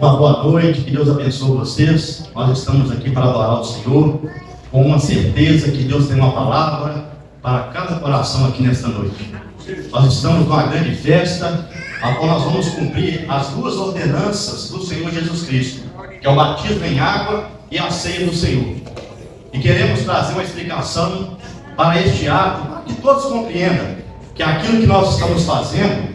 Uma boa noite, que Deus abençoe vocês. Nós estamos aqui para adorar o Senhor, com uma certeza que Deus tem uma palavra para cada coração aqui nesta noite. Nós estamos numa grande festa, a qual nós vamos cumprir as duas ordenanças do Senhor Jesus Cristo, que é o batismo em água e a ceia do Senhor. E queremos trazer uma explicação para este ato, para que todos compreendam que aquilo que nós estamos fazendo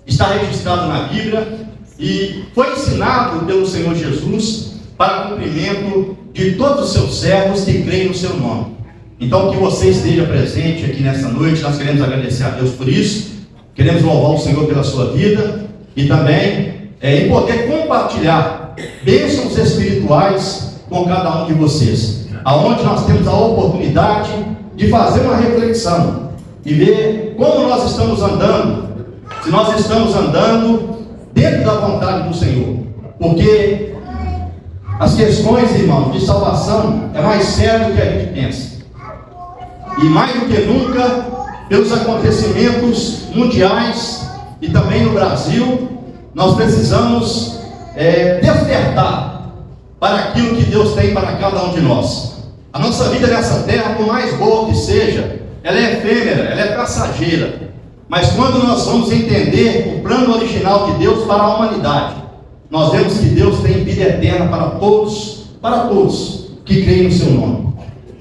está registrado na Bíblia e foi ensinado pelo Senhor Jesus para cumprimento de todos os seus servos que creem no seu nome. Então, que você esteja presente aqui nesta noite, nós queremos agradecer a Deus por isso, queremos louvar o Senhor pela sua vida e também em poder compartilhar bênçãos espirituais com cada um de vocês, aonde nós temos a oportunidade de fazer uma reflexão e ver como nós estamos andando, se nós estamos andando dentro da vontade do Senhor, porque as questões, irmãos, de salvação é mais sério do que a gente pensa, e mais do que nunca, pelos acontecimentos mundiais e também no Brasil, nós precisamos despertar para aquilo que Deus tem para cada um de nós. A nossa vida nessa terra, por mais boa que seja, ela é efêmera, ela é passageira. Mas quando nós vamos entender o plano original de Deus para a humanidade, nós vemos que Deus tem vida eterna para todos que creem no seu nome.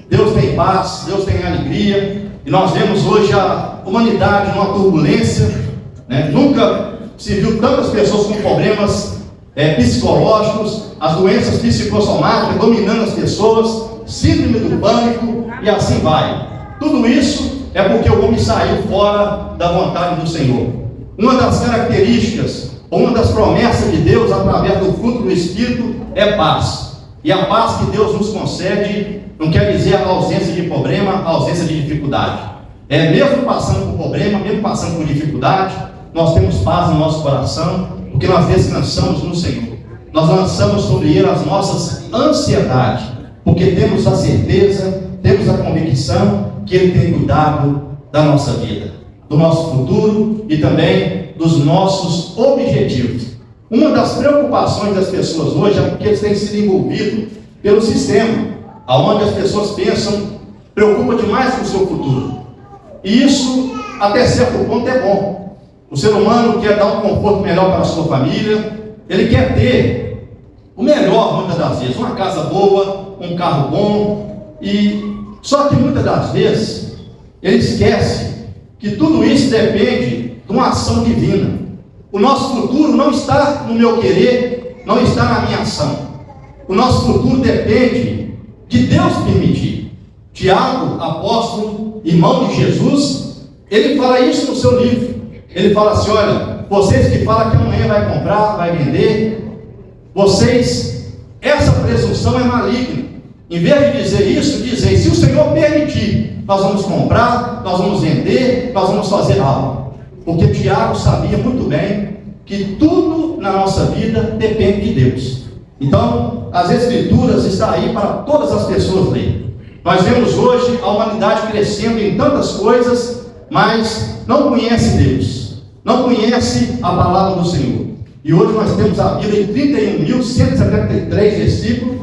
Deus tem paz, Deus tem alegria, e nós vemos hoje a humanidade numa turbulência, né? Nunca se viu tantas pessoas com problemas psicológicos, as doenças psicossomáticas dominando as pessoas, síndrome do pânico, e assim vai. Tudo isso é porque o homem saiu fora da vontade do Senhor. Uma das características, uma das promessas de Deus através do fruto do Espírito é paz. E a paz que Deus nos concede não quer dizer a ausência de problema, a ausência de dificuldade. Mesmo passando por problema, mesmo passando por dificuldade, nós temos paz no nosso coração, porque nós descansamos no Senhor. Nós lançamos sobre Ele as nossas ansiedades, porque temos a certeza, temos a convicção que Ele tem cuidado da nossa vida, do nosso futuro e também dos nossos objetivos. Uma das preocupações das pessoas hoje é porque eles têm sido envolvidos pelo sistema, onde as pessoas preocupam demais com o seu futuro. E isso, até certo ponto, é bom. O ser humano quer dar um conforto melhor para a sua família, ele quer ter o melhor, muitas das vezes, uma casa boa, um carro bom, só que muitas das vezes ele esquece que tudo isso depende de uma ação divina. O nosso futuro não está no meu querer, não está na minha ação. O nosso futuro depende de Deus permitir. Tiago, apóstolo, irmão de Jesus, ele fala isso no seu livro. Ele fala assim: olha, vocês que falam que amanhã vai comprar, vai vender, essa presunção é maligna. Em vez de dizer isso, dizem: se o Senhor permitir, nós vamos comprar, nós vamos vender, nós vamos fazer algo. Porque Tiago sabia muito bem que tudo na nossa vida depende de Deus. Então, as Escrituras estão aí para todas as pessoas lerem. Nós vemos hoje a humanidade crescendo em tantas coisas, mas não conhece Deus, não conhece a palavra do Senhor. E hoje nós temos a Bíblia em 31.173 versículos,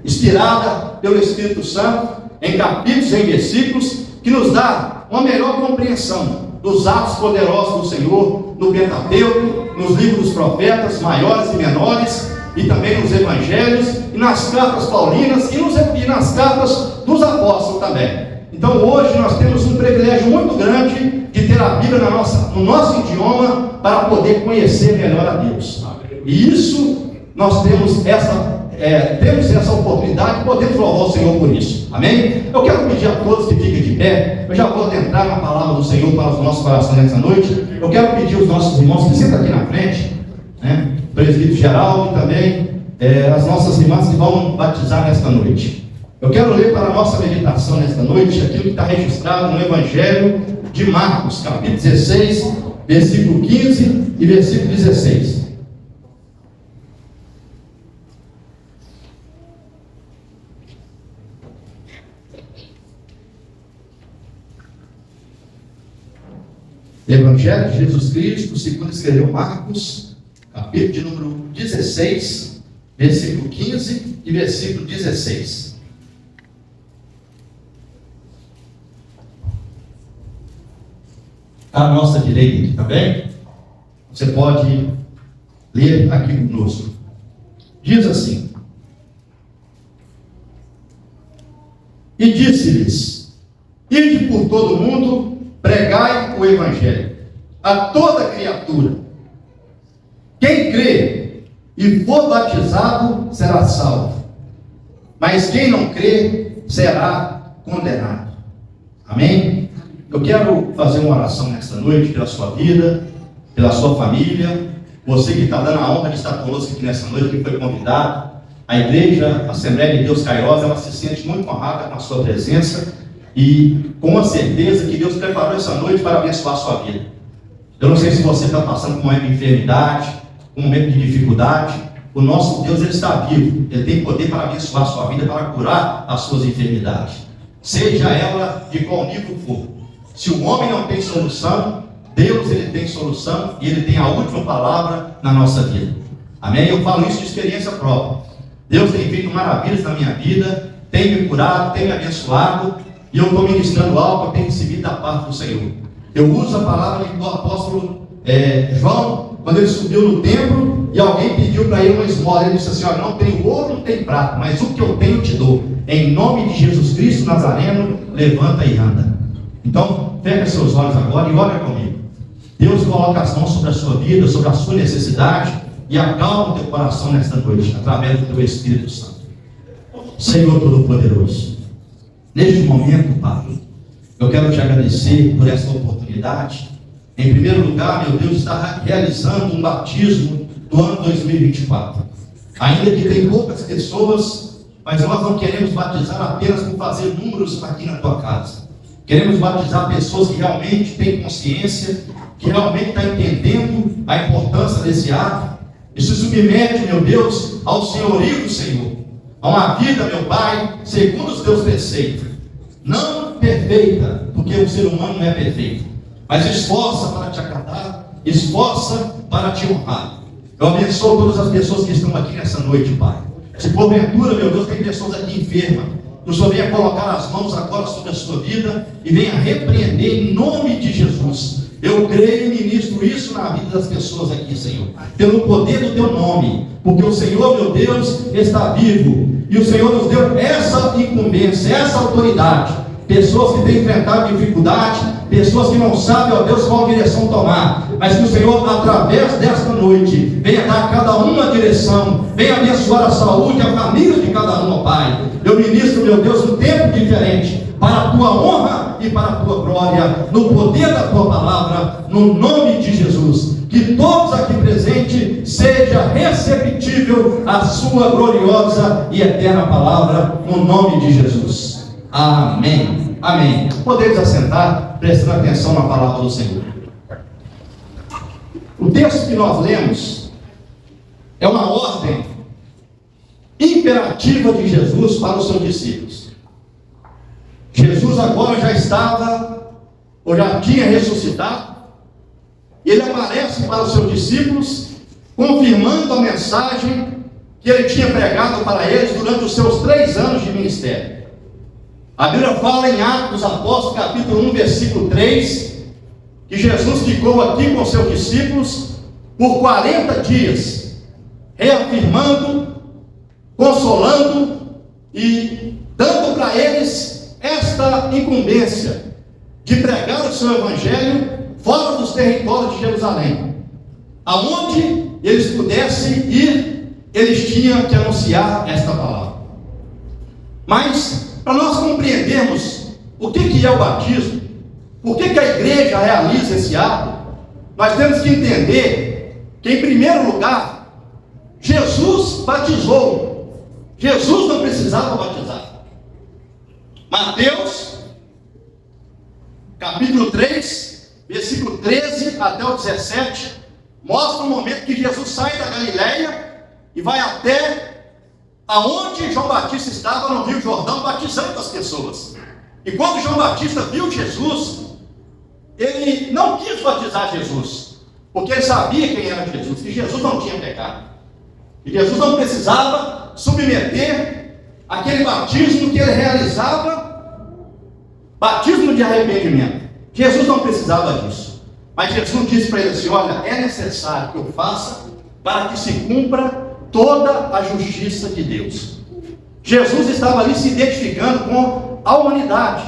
inspirada pelo Espírito Santo, em capítulos e em versículos, que nos dá uma melhor compreensão dos atos poderosos do Senhor no Pentateuco, nos livros dos profetas, maiores e menores, e também nos evangelhos, e nas cartas paulinas, e nas cartas dos apóstolos também. Então hoje nós temos um privilégio muito grande de ter a Bíblia no nosso idioma, para poder conhecer melhor a Deus. E isso, nós temos essa oportunidade e podemos louvar o Senhor por isso. Amém? Eu quero pedir a todos que fiquem de pé. Eu já vou entrar na palavra do Senhor para os nossos corações nessa noite. Eu quero pedir aos nossos irmãos que sentam aqui na frente, o presbítero Geraldo e também as nossas irmãs que vão batizar nesta noite. Eu quero ler para a nossa meditação nesta noite aquilo que está registrado no Evangelho de Marcos, capítulo 16, versículo 15 e versículo 16. Evangelho de Jesus Cristo, segundo escreveu Marcos, capítulo de número 16, versículo 15 e versículo 16. À nossa direita, tá bem? Você pode ler aqui conosco. Diz assim: e disse-lhes: ide por todo o mundo, pregai o evangelho a toda criatura. Quem crê e for batizado será salvo, mas quem não crê será condenado. Amém? Eu quero fazer uma oração nesta noite pela sua vida, pela sua família, você que está dando a honra de estar conosco aqui nessa noite, que foi convidado. A igreja, a Assembleia de Deus Kairos, ela se sente muito honrada com a sua presença e com a certeza que Deus preparou essa noite para abençoar a sua vida. Eu não sei se você está passando por um momento de enfermidade, um momento de dificuldade. O nosso Deus, Ele está vivo, Ele tem poder para abençoar a sua vida, para curar as suas enfermidades, seja ela de qual nível for. Se o homem não tem solução, Deus, Ele tem solução e Ele tem a última palavra na nossa vida. Amém? Eu falo isso de experiência própria. Deus tem feito maravilhas na minha vida, tem me curado, tem me abençoado, e eu estou ministrando algo que eu tenho recebido da parte do Senhor. Eu uso a palavra do apóstolo João, quando ele subiu no templo e alguém pediu para ele uma esmola. Ele disse assim: olha, não tenho ouro, não tenho prata, mas o que eu tenho te dou. Em nome de Jesus Cristo Nazareno, levanta e anda. Então, feche seus olhos agora e ore comigo. Deus coloca as mãos sobre a sua vida, sobre a sua necessidade, e acalma o teu coração nesta noite, através do teu Espírito Santo. Senhor Todo-Poderoso, neste momento, Pai, eu quero te agradecer por esta oportunidade. Em primeiro lugar, meu Deus, está realizando um batismo do ano 2024. Ainda que tem poucas pessoas, mas nós não queremos batizar apenas por fazer números aqui na tua casa. Queremos batizar pessoas que realmente têm consciência, que realmente estão entendendo a importância desse ato, e se submete, meu Deus, ao senhorio do Senhor, a uma vida, meu Pai, segundo os teus preceitos, não perfeita, porque o ser humano não é perfeito, mas esforça para te agradar, esforça para te honrar. Eu abençoo todas as pessoas que estão aqui nessa noite, Pai. Se porventura, meu Deus, tem pessoas aqui enfermas, o Senhor venha colocar as mãos agora sobre a sua vida e venha repreender em nome de Jesus. Eu creio e ministro isso na vida das pessoas aqui, Senhor, pelo poder do teu nome, porque o Senhor, meu Deus, está vivo, e o Senhor nos deu essa incumbência, essa autoridade. Pessoas que têm enfrentado dificuldade, pessoas que não sabem, ó Deus, qual direção tomar, mas que o Senhor, através desta noite, venha dar a cada um uma direção, venha abençoar a saúde, a família de cada um, ó Pai. Eu ministro, meu Deus, um tempo diferente, para a tua honra e para a tua glória, no poder da tua palavra, no nome de Jesus. Que todos aqui presentes seja receptível à sua gloriosa e eterna palavra, no nome de Jesus. Amém. Amém. Podemos assentar, prestando atenção na palavra do Senhor. O texto que nós lemos é uma ordem imperativa de Jesus para os seus discípulos. Jesus agora já estava, ou já tinha ressuscitado, e ele aparece para os seus discípulos, confirmando a mensagem que ele tinha pregado para eles durante os seus 3 anos de ministério. A Bíblia fala em Atos dos Apóstolos, capítulo 1, versículo 3, que Jesus ficou aqui com seus discípulos por 40 dias, reafirmando, consolando e dando para eles esta incumbência de pregar o seu evangelho fora dos territórios de Jerusalém. Aonde eles pudessem ir, eles tinham que anunciar esta palavra. Mas, para nós compreendermos o que é o batismo, por que a igreja realiza esse ato, nós temos que entender que, em primeiro lugar, Jesus batizou. Jesus não precisava batizar. Mateus, capítulo 3, versículo 13 até o 17, mostra o momento que Jesus sai da Galileia e vai até aonde João Batista estava no Rio Jordão, batizando as pessoas. E quando João Batista viu Jesus, ele não quis batizar Jesus, porque ele sabia quem era Jesus, que Jesus não tinha pecado. E Jesus não precisava submeter aquele batismo que ele realizava, batismo de arrependimento. Jesus não precisava disso. Mas Jesus disse para ele assim: olha, é necessário que eu faça para que se cumpra toda a justiça de Deus. Jesus estava ali se identificando com a humanidade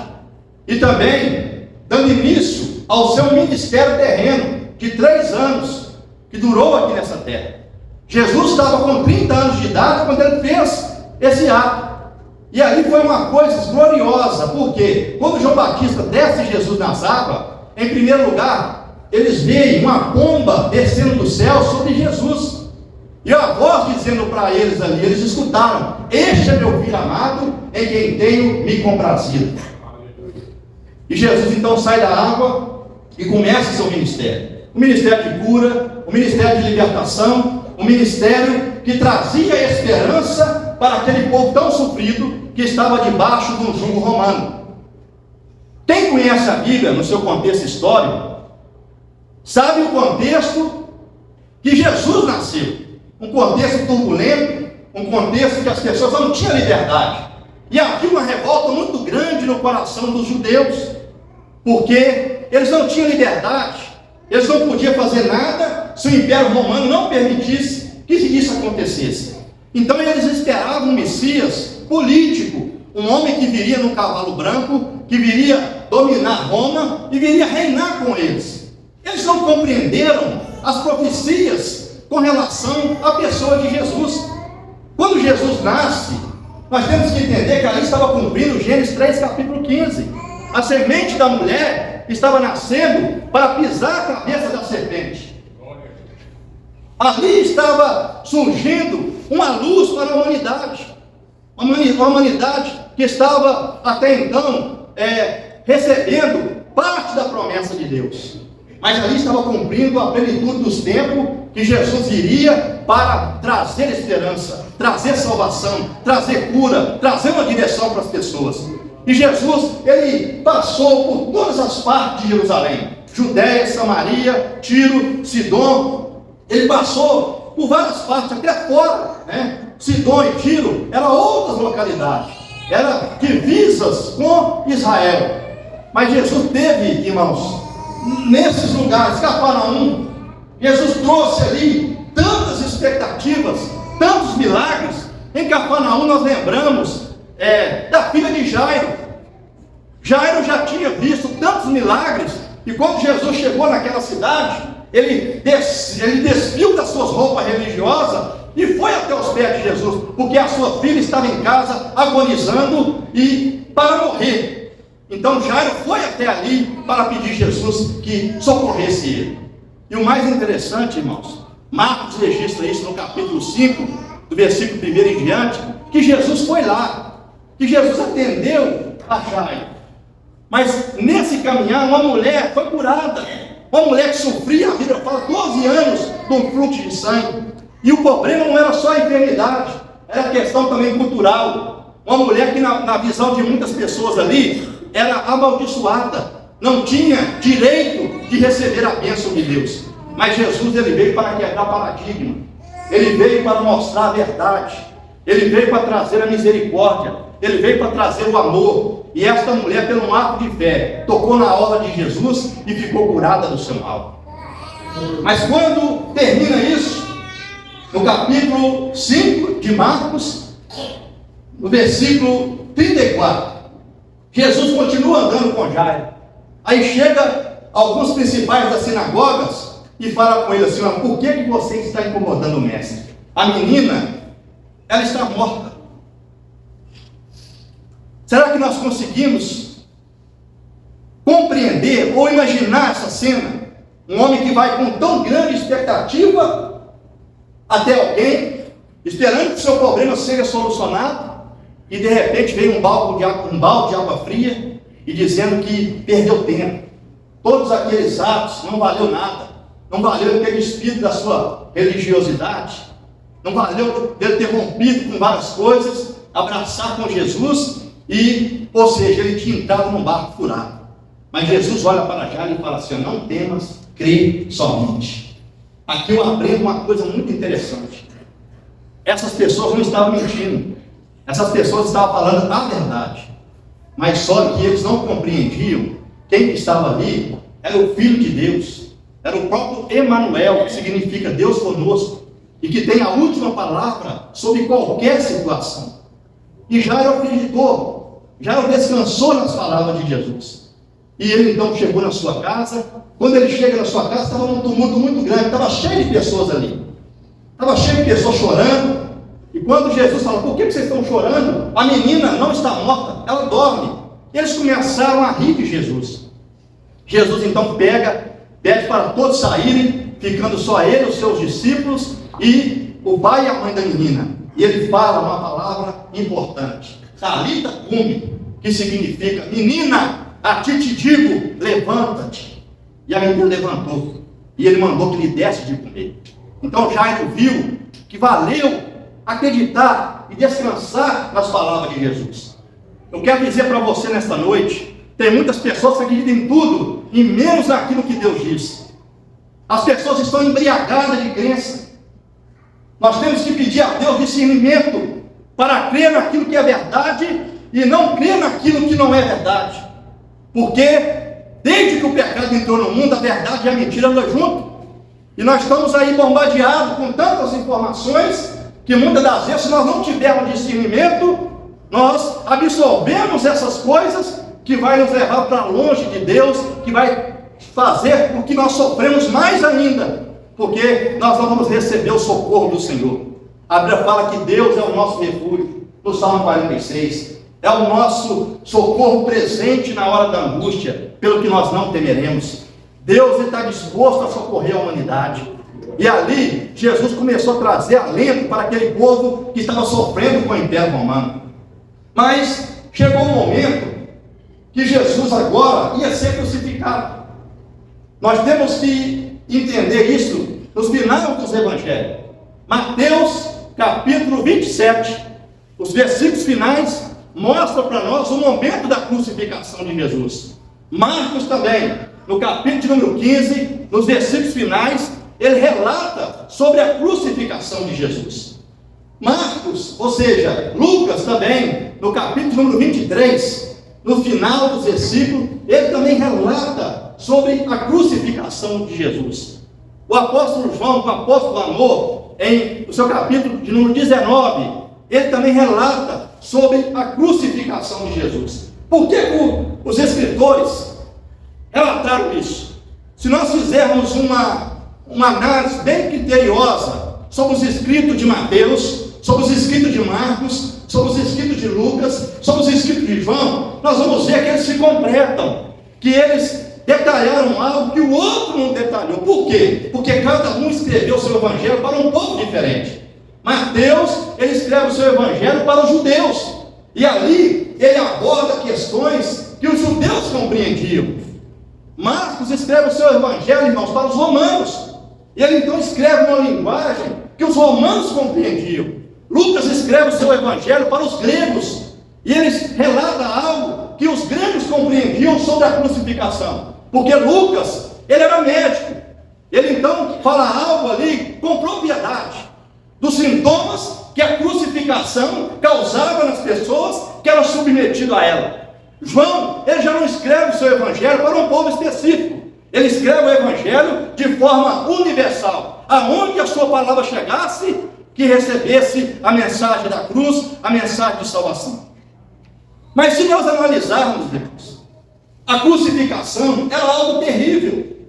e também dando início ao seu ministério terreno de 3 anos, que durou aqui nessa terra. Jesus estava com 30 anos de idade quando ele fez esse ato. E ali foi uma coisa gloriosa, porque quando João Batista desce Jesus nas águas, em primeiro lugar, eles veem uma pomba descendo do céu sobre Jesus. E a voz dizendo para eles ali, eles escutaram: este é meu filho amado, em quem tenho me comprazido. E Jesus então sai da água e começa seu ministério. O ministério de cura, o ministério de libertação, o ministério que trazia esperança para aquele povo tão sofrido que estava debaixo de um jugo romano. Quem conhece a Bíblia no seu contexto histórico, sabe o contexto que Jesus nasceu. Um contexto turbulento, um contexto que as pessoas não tinham liberdade. E havia uma revolta muito grande no coração dos judeus, porque eles não tinham liberdade, eles não podiam fazer nada se o Império Romano não permitisse que isso acontecesse. Então eles esperavam um Messias político, um homem que viria num cavalo branco, que viria dominar Roma e viria reinar com eles. Eles não compreenderam as profecias com relação à pessoa de Jesus. Quando Jesus nasce, nós temos que entender que ali estava cumprindo Gênesis 3, capítulo 15. A semente da mulher estava nascendo para pisar a cabeça da serpente. Ali estava surgindo uma luz para a humanidade. Uma humanidade que estava até então recebendo parte da promessa de Deus. Mas ali estava cumprindo a plenitude dos tempos que Jesus iria para trazer esperança, trazer salvação, trazer cura, trazer uma direção para as pessoas. E Jesus, ele passou por todas as partes de Jerusalém: Judéia, Samaria, Tiro, Sidom. Ele passou por várias partes, até fora, né? Sidom e Tiro eram outras localidades, eram divisas com Israel. Mas Jesus teve, irmãos, nesses lugares, Cafarnaum, Jesus trouxe ali tantas expectativas, tantos milagres. Em Cafarnaum nós lembramos da filha de Jairo. Jairo já tinha visto tantos milagres, e quando Jesus chegou naquela cidade, ele despiu das suas roupas religiosas e foi até os pés de Jesus, porque a sua filha estava em casa agonizando e para morrer. Então Jairo foi até ali para pedir a Jesus que socorresse ele. E o mais interessante, irmãos, Marcos registra isso no capítulo 5, do versículo 1 em diante, que Jesus foi lá, que Jesus atendeu a Jairo. Mas nesse caminhar, uma mulher foi curada, uma mulher que sofria, a Bíblia fala, 12 anos de um fluxo de sangue. E o problema não era só a enfermidade, era questão também cultural. Uma mulher que na visão de muitas pessoas ali era amaldiçoada, não tinha direito de receber a bênção de Deus. Mas Jesus, ele veio para quebrar paradigma, ele veio para mostrar a verdade, ele veio para trazer a misericórdia, ele veio para trazer o amor. E esta mulher, pelo ato de fé, tocou na orla de Jesus e ficou curada do seu mal. Mas quando termina isso, no capítulo 5 de Marcos, no versículo 34, Jesus continua andando com Jairo. Aí chega alguns principais das sinagogas e fala com ele assim: por que você está incomodando o mestre? A menina, ela está morta. Será que nós conseguimos compreender ou imaginar essa cena? Um homem que vai com tão grande expectativa até alguém, esperando que o seu problema seja solucionado, e de repente vem um balde de água fria e dizendo que perdeu tempo. Todos aqueles atos não valeu nada, não valeu ele ter despido da sua religiosidade, não valeu ele ter rompido com várias coisas, abraçar com Jesus. Ou seja, ele tinha entrado num barco furado. Mas Jesus olha para Jairo e fala assim: não temas, crê somente. Aqui eu aprendo uma coisa muito interessante. essas pessoas não estavam mentindo. Essas pessoas estavam falando a verdade. Mas só que eles não compreendiam quem estava ali era o Filho de Deus. Era o próprio Emanuel, que significa Deus conosco. E que tem a última palavra sobre qualquer situação. E Jairo acreditou. Jairo descansou nas palavras de Jesus. E ele então chegou na sua casa. Quando ele chega na sua casa, estava um tumulto muito grande. Estava cheio de pessoas ali. Estava cheio de pessoas chorando. E quando Jesus falou: por que vocês estão chorando? A menina não está morta, ela dorme. Eles começaram a rir de Jesus. Jesus então pede para todos saírem, ficando só ele, os seus discípulos e o pai e a mãe da menina. E ele fala uma palavra importante: Talita cumi, que significa: menina, a ti te digo, levanta-te. E a menina levantou. E ele mandou que lhe desse de comer. Então Jairo viu que valeu acreditar e descansar nas palavras de Jesus. Eu quero dizer para você nesta noite: tem muitas pessoas que acreditam em tudo e menos naquilo que Deus diz. As pessoas estão embriagadas de crença. Nós temos que pedir a Deus discernimento para crer naquilo que é verdade e não crer naquilo que não é verdade. Porque desde que o pecado entrou no mundo, a verdade e a mentira andam junto. E nós estamos aí bombardeados com tantas informações que muitas das vezes, se nós não tivermos discernimento, nós absorvemos essas coisas que vai nos levar para longe de Deus, que vai fazer com que nós sofremos mais ainda, porque nós não vamos receber o socorro do Senhor. A Bíblia fala que Deus é o nosso refúgio, no Salmo 46, é o nosso socorro presente na hora da angústia, pelo que nós não temeremos. Deus está disposto a socorrer a humanidade. E ali, Jesus começou a trazer alento para aquele povo que estava sofrendo com o Império Romano. Mas chegou um momento que Jesus agora ia ser crucificado. Nós temos que entender isso nos finais dos Evangelhos. Mateus, capítulo 27, os versículos finais mostram para nós o momento da crucificação de Jesus. Marcos também, no capítulo número 15, nos versículos finais, ele relata sobre a crucificação de Jesus. Marcos, ou seja, Lucas também, no capítulo número 23, no final dos versículos, ele também relata sobre a crucificação de Jesus. O apóstolo João, o apóstolo Amor, no seu capítulo de número 19, ele também relata sobre a crucificação de Jesus. Por que os escritores relataram isso? Se nós fizermos uma análise bem criteriosa sobre os escritos de Mateus, sobre os escritos de Marcos, sobre os escritos de Lucas, sobre os escritos de João, nós vamos ver que eles se completam, que eles detalharam algo que o outro não detalhou. Por quê? Porque cada um escreveu o seu evangelho para um povo diferente. Mateus, ele escreve o seu evangelho para os judeus, e ali ele aborda questões que os judeus compreendiam. Marcos escreve o seu evangelho, irmãos, para os romanos. Ele então escreve uma linguagem que os romanos compreendiam. Lucas escreve o seu evangelho para os gregos. E ele relata algo que os gregos compreendiam sobre a crucificação. Porque Lucas, ele era médico. Ele então fala algo ali com propriedade dos sintomas que a crucificação causava nas pessoas que eram submetidas a ela. João, ele já não escreve o seu evangelho para um povo específico. Ele escreve o evangelho de forma universal. Aonde a sua palavra chegasse, que recebesse a mensagem da cruz, a mensagem de salvação. Mas se nós analisarmos, Deus, a crucificação era algo terrível.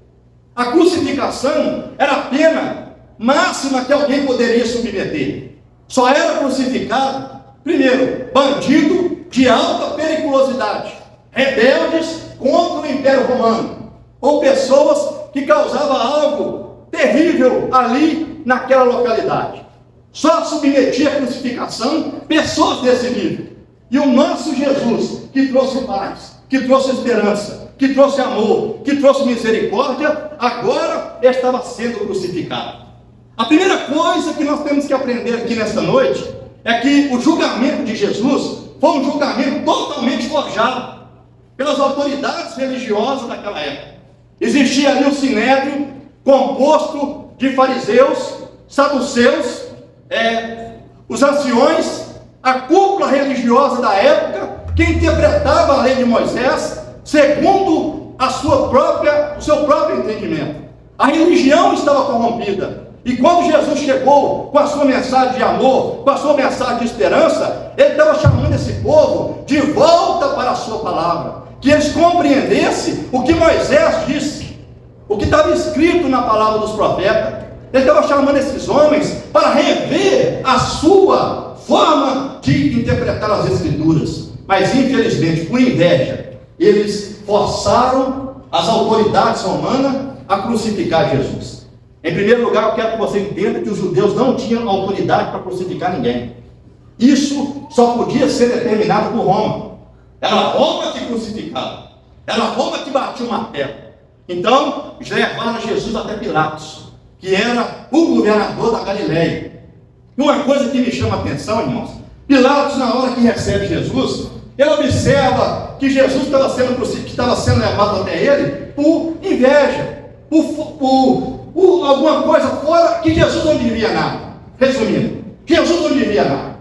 A crucificação era a pena máxima que alguém poderia submeter. Só era crucificado, primeiro, bandido de alta periculosidade, rebeldes contra o Império Romano, ou pessoas que causavam algo terrível ali naquela localidade. Só submetia à crucificação pessoas desse nível. E o nosso Jesus, que trouxe paz, que trouxe esperança, que trouxe amor, que trouxe misericórdia, agora estava sendo crucificado. A primeira coisa que nós temos que aprender aqui nesta noite é que o julgamento de Jesus foi um julgamento totalmente forjado pelas autoridades religiosas daquela época. Existia ali o sinédrio composto de fariseus, saduceus, os anciões, a cúpula religiosa da época, que interpretava a lei de Moisés segundo o seu próprio entendimento. A religião estava corrompida. E quando Jesus chegou com a sua mensagem de amor, com a sua mensagem de esperança, ele estava chamando esse povo de volta para a sua palavra, que eles compreendessem o que Moisés disse, o que estava escrito na palavra dos profetas. Ele estava chamando esses homens para rever a sua forma de interpretar as escrituras. Mas infelizmente, por inveja, eles forçaram as autoridades romanas a crucificar Jesus. Em primeiro lugar, eu quero que você entenda que os judeus não tinham autoridade para crucificar ninguém. Isso só podia ser determinado por Roma. Era Roma que crucificava. Era Roma que batia o martelo. Então, levaram Jesus até Pilatos, que era o governador da Galileia. E uma coisa que me chama a atenção, irmãos, Pilatos, na hora que recebe Jesus, ele observa que Jesus estava sendo levado até ele por inveja, por alguma coisa fora, que Jesus não devia nada. Resumindo, Jesus não devia nada.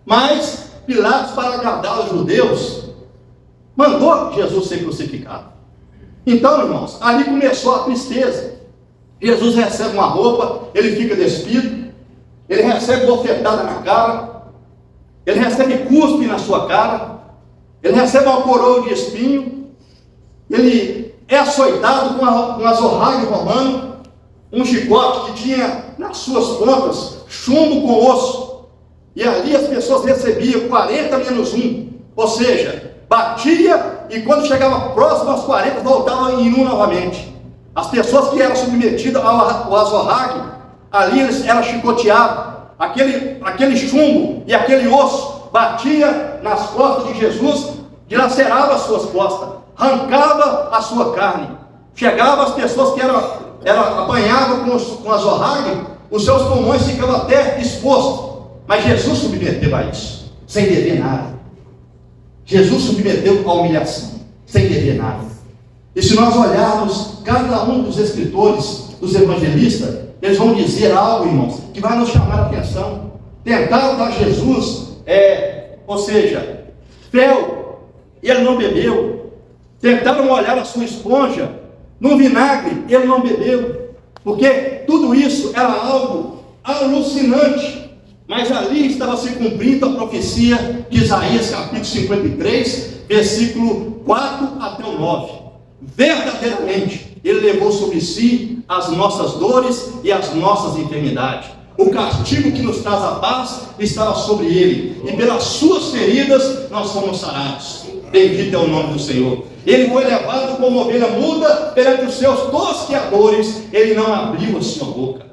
Mas Pilatos, para agradar os judeus, mandou Jesus ser crucificado. Então, irmãos, ali começou a tristeza. Jesus recebe uma roupa, ele fica despido, ele recebe bofetada na cara, ele recebe cuspe na sua cara, ele recebe uma coroa de espinho, ele é açoitado com um azorrague romano, um chicote que tinha nas suas pontas chumbo com osso, e ali as pessoas recebiam 40 menos 1, ou seja, batia e quando chegava próximo aos 40 voltava em 1 novamente. As pessoas que eram submetidas ao azorrague, ali eles eram chicoteados, aquele chumbo e aquele osso batia nas costas de Jesus, dilacerava as suas costas, arrancava a sua carne. Chegava as pessoas que apanhavam com a azorrague, os seus pulmões ficavam até expostos. Mas Jesus submeteu a isso, sem dever nada. Jesus submeteu a humilhação, sem dever nada. E se nós olharmos cada um dos escritores, dos evangelistas, eles vão dizer algo, irmãos, que vai nos chamar a atenção. Tentaram dar Jesus, ou seja, fel, e ele não bebeu. Tentaram molhar a sua esponja no vinagre, ele não bebeu. Porque tudo isso era algo alucinante. Mas ali estava se cumprindo a profecia de Isaías capítulo 53, versículo 4 até o 9. Verdadeiramente, ele levou sobre si as nossas dores e as nossas enfermidades. O castigo que nos traz a paz estava sobre ele, e pelas suas feridas nós fomos sarados. Bendito é o nome do Senhor. Ele foi levado como ovelha muda perante os seus tosqueadores. Ele não abriu a sua boca.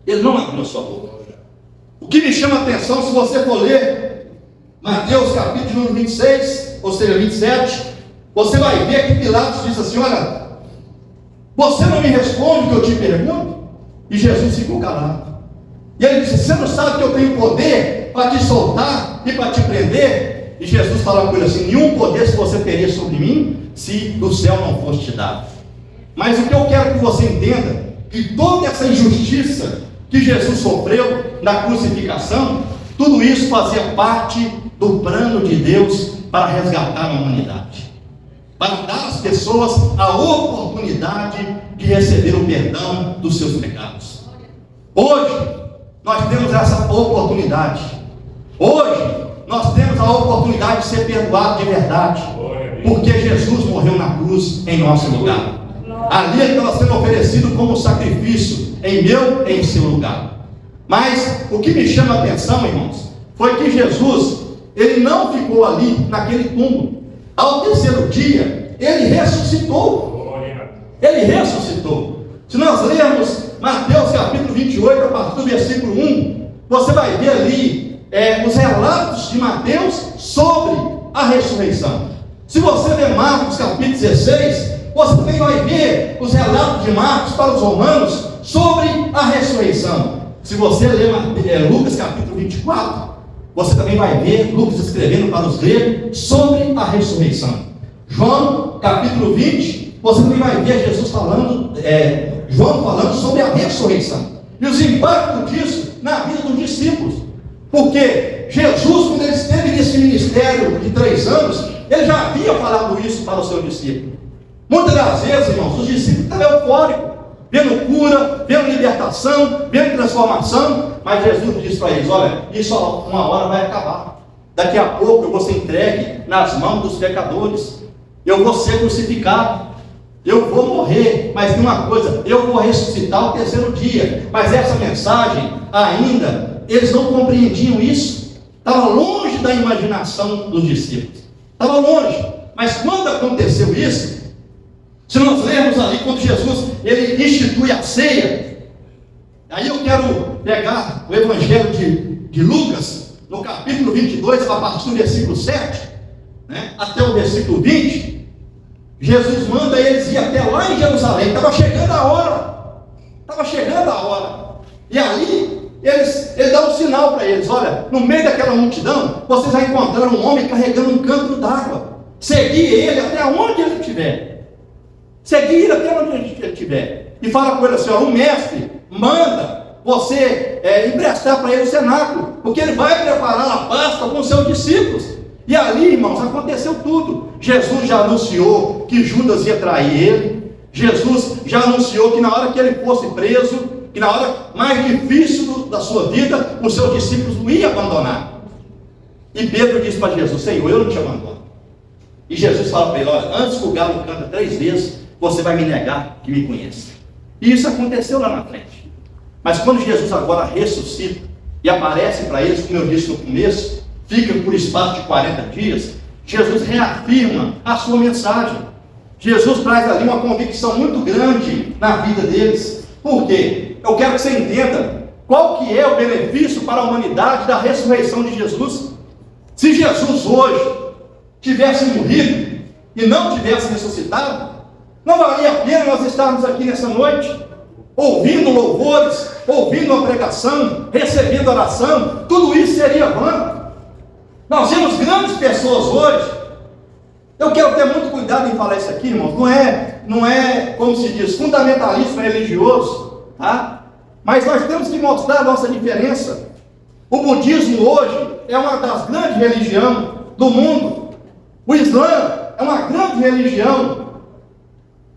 Ele não abriu a sua boca. O que me chama a atenção, se você for ler Mateus capítulo 26, ou seja, 27, você vai ver que Pilatos disse assim: olha, você não me responde o que eu te pergunto? E Jesus ficou calado. E ele disse: você não sabe que eu tenho poder para te soltar e para te prender? E Jesus falou com ele assim: nenhum poder se você teria sobre mim, se do céu não fosse te dado. Mas o que eu quero que você entenda, que toda essa injustiça que Jesus sofreu na crucificação, tudo isso fazia parte do plano de Deus para resgatar a humanidade, para dar às pessoas a oportunidade de receber o perdão dos seus pecados. Hoje nós temos essa oportunidade. Hoje nós temos a oportunidade de ser perdoado de verdade, porque Jesus morreu na cruz em nosso lugar. Ali ele estava sendo oferecido como sacrifício em meu e em seu lugar. Mas o que me chama a atenção, irmãos, foi que Jesus, ele não ficou ali naquele túmulo. Ao terceiro dia, ele ressuscitou. Ele ressuscitou. Se nós lermos Mateus capítulo 28, a partir do versículo 1, você vai ver ali os relatos de Mateus sobre a ressurreição. Se você ler Marcos capítulo 16, você também vai ver os relatos de Marcos para os romanos sobre a ressurreição. Se você ler Lucas capítulo 24, você também vai ver Lucas escrevendo para os gregos sobre a ressurreição. João capítulo 20, você também vai ver Jesus falando, João falando sobre a ressurreição e os impactos disso na vida dos discípulos. Porque Jesus, quando ele esteve nesse ministério de 3 anos, ele já havia falado isso para o seu discípulo. Muitas das vezes, irmãos, os discípulos estavam eufóricos, vendo cura, vendo libertação, vendo transformação, mas Jesus disse para eles: olha, isso uma hora vai acabar. Daqui a pouco eu vou ser entregue nas mãos dos pecadores, eu vou ser crucificado, eu vou morrer, mas tem uma coisa, eu vou ressuscitar ao 3º dia. Mas essa mensagem ainda, eles não compreendiam isso, estava longe da imaginação dos discípulos, estava longe. Mas quando aconteceu isso, se nós lermos ali, quando Jesus ele institui a ceia, aí eu quero pegar o Evangelho de Lucas, no capítulo 22, a partir do versículo 7, né, até o versículo 20, Jesus manda eles ir até lá em Jerusalém. Estava chegando a hora, e ali ele dá um sinal para eles: olha, no meio daquela multidão, vocês vão encontrar um homem carregando um cântaro d'água, segui ele até onde ele estiver. Seguir até onde ele estiver. E fala com ele assim: ó, o mestre manda você emprestar para ele o cenáculo, porque ele vai preparar a Páscoa com os seus discípulos. E ali, irmãos, aconteceu tudo. Jesus já anunciou que Judas ia trair ele. Jesus já anunciou que na hora que ele fosse preso, que na hora mais difícil da sua vida, os seus discípulos não iam abandonar. E Pedro disse para Jesus: Senhor, eu não te abandono. E Jesus fala para ele: olha, antes que o galo canta 3 vezes, você vai me negar que me conhece. E isso aconteceu lá na frente. Mas quando Jesus agora ressuscita e aparece para eles, como eu disse no começo, fica por espaço de 40 dias, Jesus reafirma a sua mensagem. Jesus traz ali uma convicção muito grande na vida deles. Por quê? Eu quero que você entenda qual que é o benefício para a humanidade da ressurreição de Jesus. Se Jesus hoje tivesse morrido e não tivesse ressuscitado, não valia a pena nós estarmos aqui nessa noite, ouvindo louvores, ouvindo uma pregação, recebendo oração. Tudo isso seria vão. Nós temos grandes pessoas hoje. Eu quero ter muito cuidado em falar isso aqui, irmãos. Não é como se diz, fundamentalismo religioso, tá? Mas nós temos que mostrar a nossa diferença. O budismo hoje é uma das grandes religiões do mundo. O Islã é uma grande religião.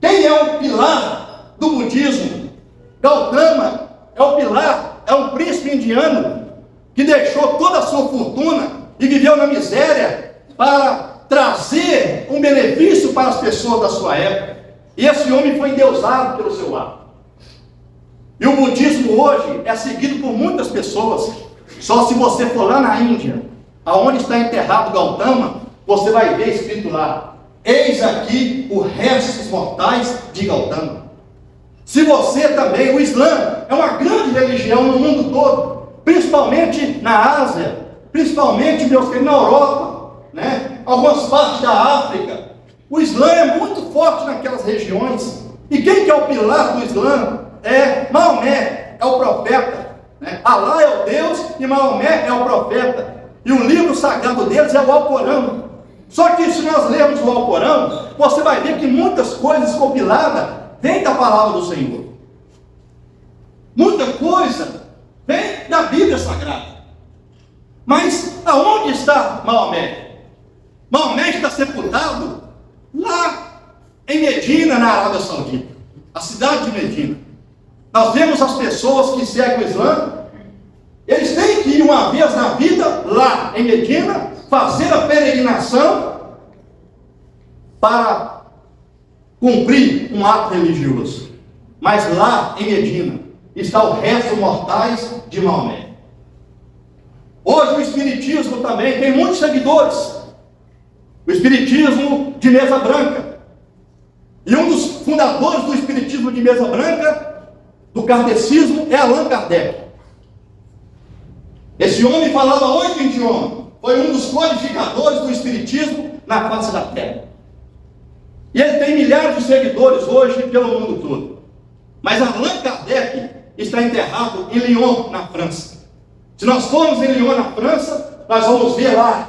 Quem é o pilar do budismo? Gautama é o pilar, é um príncipe indiano que deixou toda a sua fortuna e viveu na miséria para trazer um benefício para as pessoas da sua época. E esse homem foi endeusado pelo seu lado. E o budismo hoje é seguido por muitas pessoas. Só se você for lá na Índia, aonde está enterrado Gautama, você vai ver escrito lá: eis aqui os restos mortais de Gautama. Se você também, o Islã é uma grande religião no mundo todo, principalmente na Ásia, principalmente, meus queridos, na Europa, né? Algumas partes da África. O Islã é muito forte naquelas regiões. E quem que é o pilar do Islã? É Maomé, é o profeta, né? Alá é o Deus e Maomé é o profeta. E o livro sagrado deles é o Alcorão. Só que se nós lermos o Alcorão, você vai ver que muitas coisas compiladas vêm da palavra do Senhor. Muita coisa vem da Bíblia Sagrada. Mas aonde está Maomé? Maomé está sepultado lá em Medina, na Arábia Saudita, a cidade de Medina. Nós vemos as pessoas que seguem o Islã, eles têm que ir uma vez na vida lá em Medina, fazer a peregrinação para cumprir um ato religioso. Mas lá em Medina está o resto mortais de Maomé. Hoje o Espiritismo também tem muitos seguidores. O Espiritismo de mesa branca. E um dos fundadores do Espiritismo de mesa branca, do kardecismo, é Allan Kardec. Esse homem falava 8 idiomas. Foi um dos codificadores do Espiritismo na face da terra. E ele tem milhares de seguidores hoje pelo mundo todo. Mas Allan Kardec está enterrado em Lyon, na França. Se nós formos em Lyon, na França, nós vamos ver lá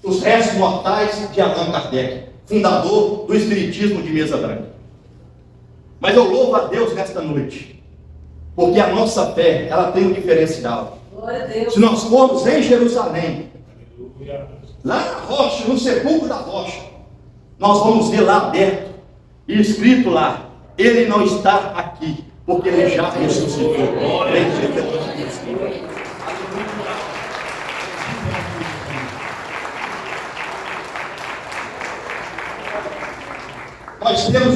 os restos mortais de Allan Kardec, fundador do Espiritismo de mesa branca. Mas eu louvo a Deus nesta noite, porque a nossa fé, ela tem um diferencial. Se nós formos em Jerusalém, lá na rocha, no sepulcro da rocha, nós vamos ver lá aberto e escrito lá: Ele não está aqui, porque Ele já ressuscitou. Nós temos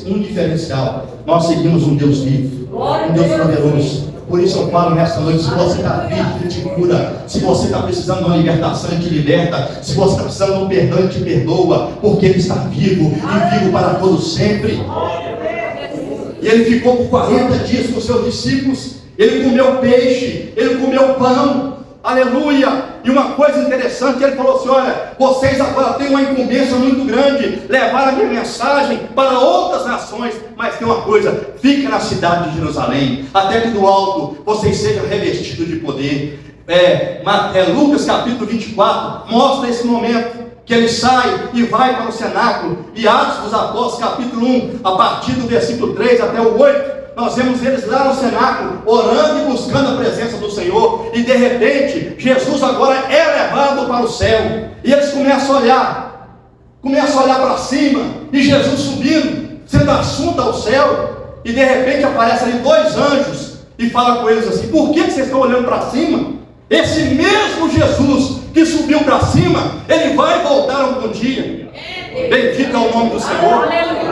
um diferencial. Nós seguimos um Deus vivo, um Deus poderoso. Por isso eu falo nesta noite: se você está vivo, Ele te cura. Se você está precisando de uma libertação, Ele te liberta. Se você está precisando de um perdão, Ele te perdoa. Porque Ele está vivo e vivo para todos sempre. E Ele ficou por 40 dias com os seus discípulos. Ele comeu peixe, Ele comeu pão. Aleluia! E uma coisa interessante, Ele falou assim: olha, vocês agora têm uma incumbência muito grande, levar a minha mensagem para outras nações, mas tem uma coisa: fica na cidade de Jerusalém, até que do alto vocês sejam revestidos de poder. Lucas capítulo 24 mostra esse momento que Ele sai e vai para o cenáculo. E Atos dos Apóstolos capítulo 1, a partir do versículo 3 até o 8, nós vemos eles lá no cenáculo, orando e buscando a presença do Senhor. E de repente, Jesus agora é levado para o céu. E eles começam a olhar para cima. E Jesus subindo, sendo assunto ao céu. E de repente aparecem ali 2 anjos e fala com eles assim: por que vocês estão olhando para cima? Esse mesmo Jesus que subiu para cima, Ele vai voltar algum dia. Bendito é o nome do Senhor.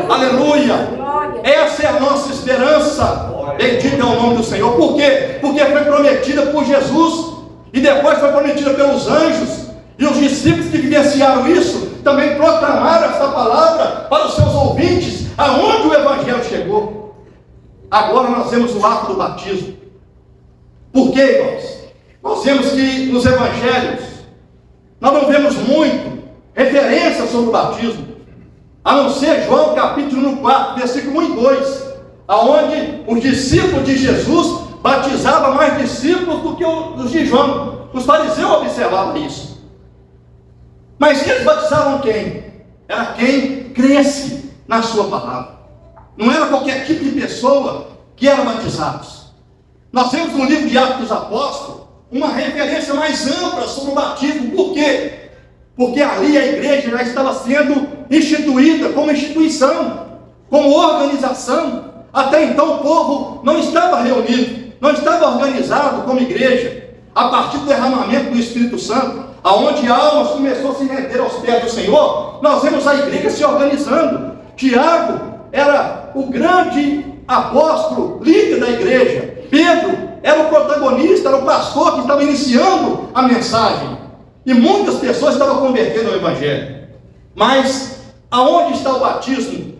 Aleluia. Essa é a nossa esperança. Bendito é o nome do Senhor. Por quê? Porque foi prometida por Jesus e depois foi prometida pelos anjos. E os discípulos que vivenciaram isso também proclamaram essa palavra para os seus ouvintes, aonde o Evangelho chegou. Agora nós vemos o ato do batismo. Por quê, irmãos? Nós vemos que nos Evangelhos nós não vemos muito referência sobre o batismo, a não ser João capítulo 4, versículo 1 e 2, aonde os discípulos de Jesus batizavam mais discípulos do que os de João. Os fariseus observavam isso. Mas eles batizavam quem? Era quem cresce na sua palavra. Não era qualquer tipo de pessoa que era batizado. Nós vemos no livro de Atos dos Apóstolos uma referência mais ampla sobre o batismo. Por quê? Porque ali a igreja já estava sendo instituída como instituição, como organização. Até então o povo não estava reunido, não estava organizado como igreja. A partir do derramamento do Espírito Santo, aonde almas começou a se render aos pés do Senhor, nós vemos a igreja se organizando. Tiago era o grande apóstolo, líder da igreja. Pedro era o protagonista, era o pastor que estava iniciando a mensagem. E muitas pessoas estavam convertendo ao Evangelho. Mas aonde está o batismo?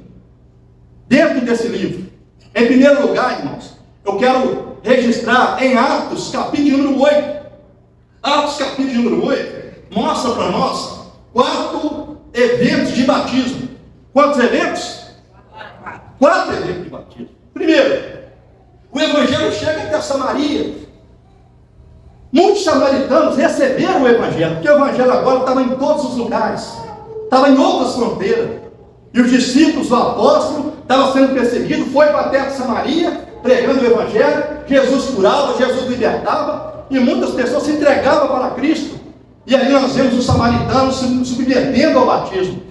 Dentro desse livro. Em primeiro lugar, irmãos, eu quero registrar em Atos capítulo número 8. Atos capítulo número 8 mostra para nós 4 eventos de batismo. Quantos eventos? 4 eventos de batismo. Primeiro, o Evangelho chega até Samaria. Muitos samaritanos receberam o Evangelho, porque o Evangelho agora estava em todos os lugares, estava em outras fronteiras. E os discípulos do apóstolo estavam sendo perseguidos, foi para a terra de Samaria, pregando o Evangelho. Jesus curava, Jesus libertava, e muitas pessoas se entregavam para Cristo. E ali nós vemos os samaritanos se submetendo ao batismo.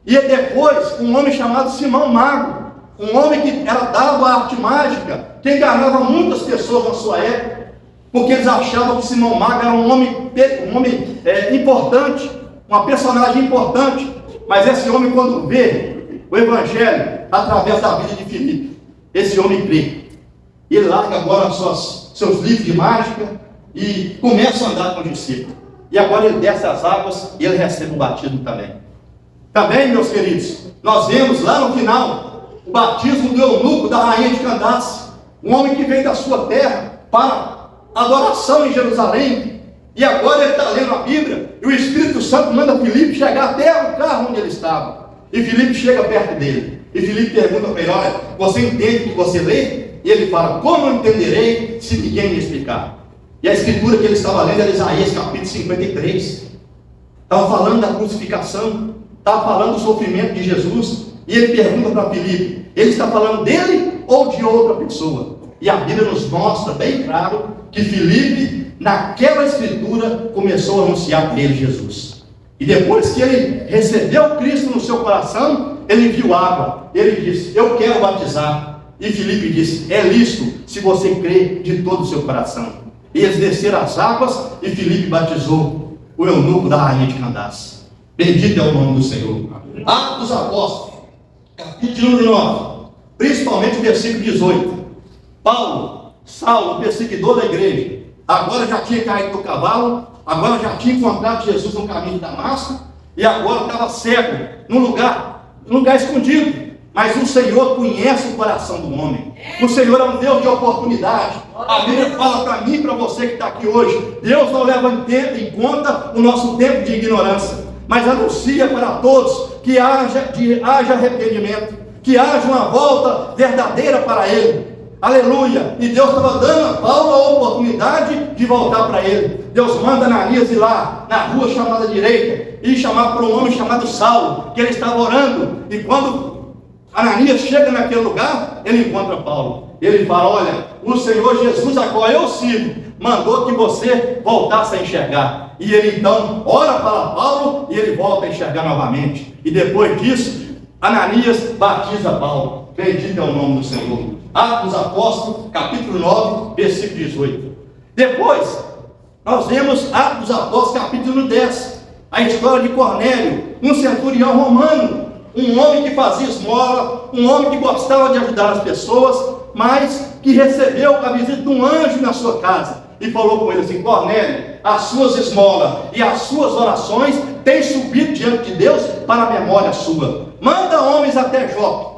E depois, um homem chamado Simão Mago, um homem que era dado à arte mágica, que enganava muitas pessoas na sua época, porque eles achavam que Simão Mago era um homem importante, uma personagem importante. Mas esse homem, quando vê o Evangelho através da vida de Filipe, esse homem crê. E ele larga agora seus livros de mágica e começa a andar com os discípulos. E agora ele desce as águas e ele recebe o batismo também. Também, meus queridos, nós vemos lá no final o batismo do eunuco da rainha de Candace, um homem que veio da sua terra para adoração em Jerusalém. E agora ele está lendo a Bíblia, e o Espírito Santo manda Filipe chegar até o carro onde ele estava. E Filipe chega perto dele. E Filipe pergunta para ele: olha, você entende o que você lê? E ele fala: como eu entenderei se ninguém me explicar? E a escritura que ele estava lendo era Isaías capítulo 53. Estava falando da crucificação, estava falando do sofrimento de Jesus. E ele pergunta para Filipe: ele está falando dele ou de outra pessoa? E a Bíblia nos mostra bem claro que Filipe, naquela escritura, começou a anunciar para ele Jesus. E depois que ele recebeu Cristo no seu coração, ele viu água. Ele disse: eu quero batizar. E Filipe disse: é lícito, se você crê de todo o seu coração. E eles desceram as águas e Filipe batizou o eunuco da rainha de Candace. Bendito é o nome do Senhor. Atos dos Apóstolos, capítulo 9, principalmente o versículo 18. Paulo, Saulo, perseguidor da igreja, agora já tinha caído do cavalo, agora já tinha encontrado Jesus no caminho de Damasco, e agora estava cego, num lugar escondido. Mas o Senhor conhece o coração do homem. O Senhor é um Deus de oportunidade. A Bíblia fala para mim e para você que está aqui hoje: Deus não leva em conta o nosso tempo de ignorância, mas anuncia para todos que haja arrependimento, que haja uma volta verdadeira para Ele. Aleluia! E Deus estava dando a Paulo a oportunidade de voltar para ele. Deus manda Ananias ir lá na rua chamada direita e chamar para um homem chamado Saulo, que ele estava orando. E quando Ananias chega naquele lugar, ele encontra Paulo. Ele fala: olha, o Senhor Jesus, a qual eu sirvo, mandou que você voltasse a enxergar. E ele então ora para Paulo e ele volta a enxergar novamente. E depois disso, Ananias batiza Paulo. Bendito é o nome do Senhor. Atos dos Apóstolos, capítulo 9, versículo 18. Depois, nós vemos Atos dos Apóstolos, capítulo 10. A história de Cornélio, um centurião romano, um homem que fazia esmola, um homem que gostava de ajudar as pessoas, mas que recebeu a visita de um anjo na sua casa. E falou com ele assim: Cornélio, as suas esmolas e as suas orações têm subido diante de Deus para a memória sua. Manda homens até Jope.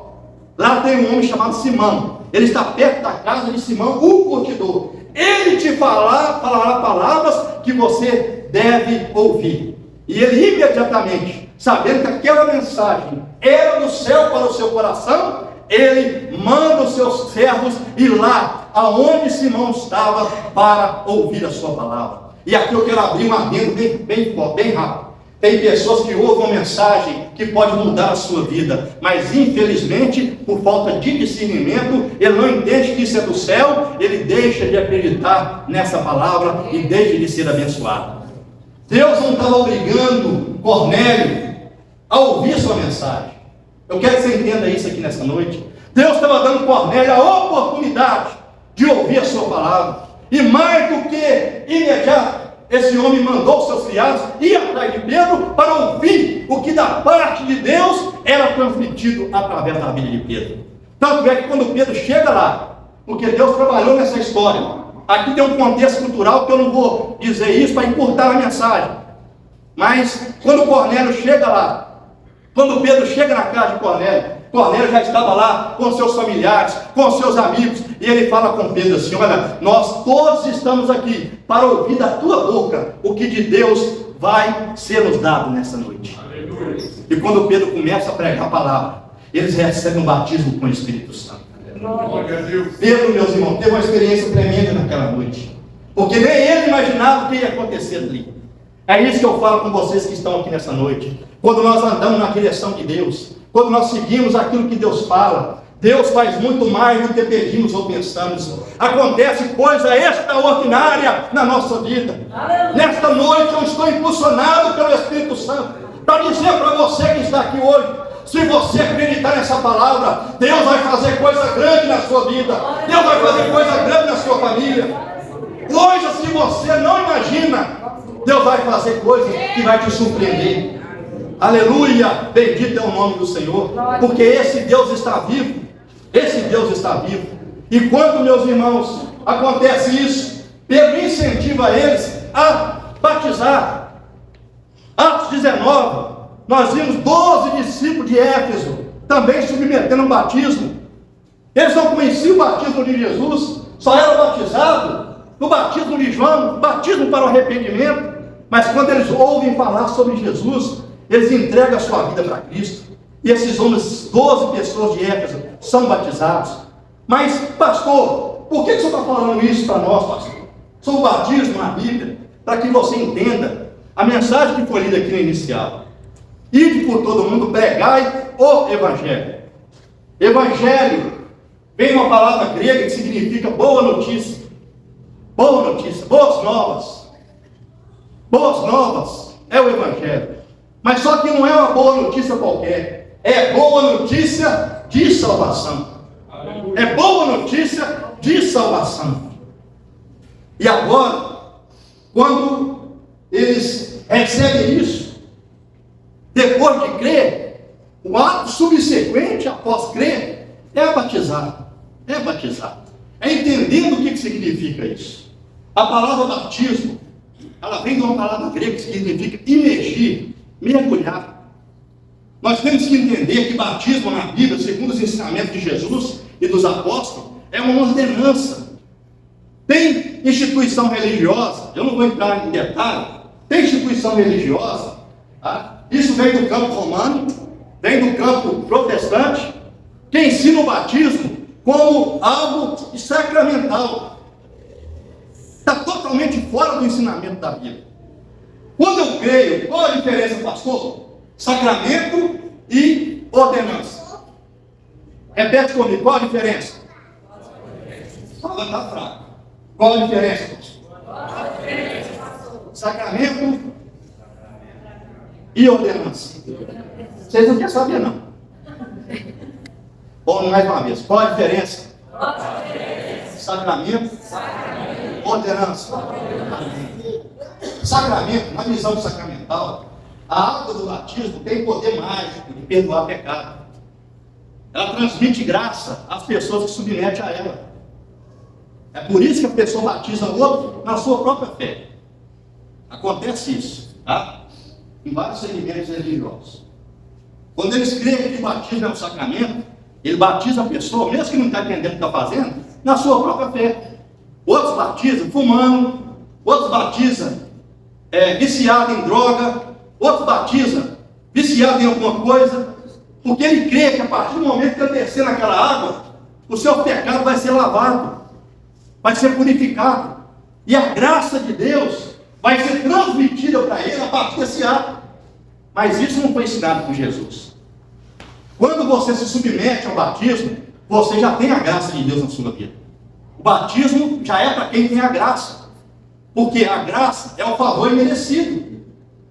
Lá tem um homem chamado Simão. Ele está perto da casa de Simão, o curtidor. Ele te falará palavras que você deve ouvir. E ele imediatamente, sabendo que aquela mensagem era do céu para o seu coração, ele manda os seus servos ir lá aonde Simão estava para ouvir a sua palavra. E aqui eu quero abrir um adendo bem rápido. Tem pessoas que ouvem uma mensagem que pode mudar a sua vida, mas infelizmente, por falta de discernimento, ele não entende que isso é do céu, ele deixa de acreditar nessa palavra e deixa de ser abençoado. Deus não estava obrigando Cornélio a ouvir sua mensagem. Eu quero que você entenda isso aqui nessa noite. Deus estava dando a Cornélio a oportunidade de ouvir a sua palavra. E mais do que imediato, esse homem mandou os seus criados ir atrás de Pedro para ouvir o que da parte de Deus era transmitido através da vida de Pedro. Tanto é que quando Pedro chega lá, porque Deus trabalhou nessa história, aqui tem um contexto cultural que eu não vou dizer isso para encurtar a mensagem, mas quando Cornélio chega lá, quando Pedro chega na casa de Cornélio, Cornélio já estava lá com seus familiares, com seus amigos, e ele fala com Pedro assim: olha, nós todos estamos aqui para ouvir da tua boca o que de Deus vai ser nos dado nessa noite. Aleluia. E quando Pedro começa a pregar a palavra, eles recebem um batismo com o Espírito Santo. Pedro, meus irmãos, teve uma experiência tremenda naquela noite, porque nem ele imaginava o que ia acontecer ali. É isso que eu falo com vocês que estão aqui nessa noite. Quando nós andamos na direção de Deus, quando nós seguimos aquilo que Deus fala, Deus faz muito mais do que pedimos ou pensamos. Acontece coisa extraordinária na nossa vida. Nesta noite eu estou impulsionado pelo Espírito Santo para dizer para você que está aqui hoje: se você acreditar nessa palavra, Deus vai fazer coisa grande na sua vida. Deus vai fazer coisa grande na sua família. Coisas que você não imagina. Deus vai fazer coisas que vai te surpreender. Aleluia, bendito é o nome do Senhor, porque esse Deus está vivo, esse Deus está vivo. E quando, meus irmãos, acontece isso, Pedro incentiva eles a batizar. Atos 19, nós vimos 12 discípulos de Éfeso também submetendo um batismo. Eles não conheciam o batismo de Jesus, só eram batizados no batismo de João, batismo para o arrependimento. Mas quando eles ouvem falar sobre Jesus, eles entregam a sua vida para Cristo. E esses homens, 12 pessoas de Éfeso, são batizados. Mas, pastor, por que o senhor está falando isso para nós, pastor? Sobre o batismo na Bíblia, para que você entenda a mensagem que foi lida aqui no inicial. Ide por todo mundo, pregai o Evangelho. Evangelho vem uma palavra grega que significa boa notícia. Boa notícia, boas novas. Boas novas é o Evangelho. Mas só que não é uma boa notícia qualquer. É boa notícia de salvação. É boa notícia de salvação. E agora, quando eles recebem isso, depois de crer, o ato subsequente após crer é batizado. É batizado. É entendendo o que significa isso. A palavra batismo, ela vem de uma palavra grega que significa imergir, mergulhar. Nós temos que entender que batismo na Bíblia, segundo os ensinamentos de Jesus e dos apóstolos, é uma ordenança. Tem instituição religiosa, eu não vou entrar em detalhe, tem instituição religiosa, tá? Isso vem do campo romano, vem do campo protestante, que ensina o batismo como algo sacramental. Está totalmente fora do ensinamento da Bíblia. Quando eu creio, qual a diferença, pastor? Sacramento e ordenança. Repete comigo, qual a diferença? Fala, está fraco. Qual a diferença, pastor? Sacramento e ordenança. Vocês não querem saber, não. Bom, mais uma vez, qual a diferença? Sacramento, ordenança. Sacramento, na visão sacramental, a água do batismo tem poder mágico de perdoar pecado. Ela transmite graça às pessoas que submetem a ela. É por isso que a pessoa batiza o outro na sua própria fé. Acontece isso, tá? Em vários segmentos religiosos. Quando eles creem que o batismo é um sacramento, ele batiza a pessoa, mesmo que não está entendendo o que está fazendo, na sua própria fé. Outros batizam fumando, outros batizam viciado em droga, outros batizam viciado em alguma coisa, porque ele crê que a partir do momento que ele descer naquela água, o seu pecado vai ser lavado, vai ser purificado, e a graça de Deus vai ser transmitida para ele a partir desse ato. Mas isso não foi ensinado por Jesus. Quando você se submete ao batismo, você já tem a graça de Deus na sua vida. O batismo já é para quem tem a graça, porque a graça é o favor imerecido.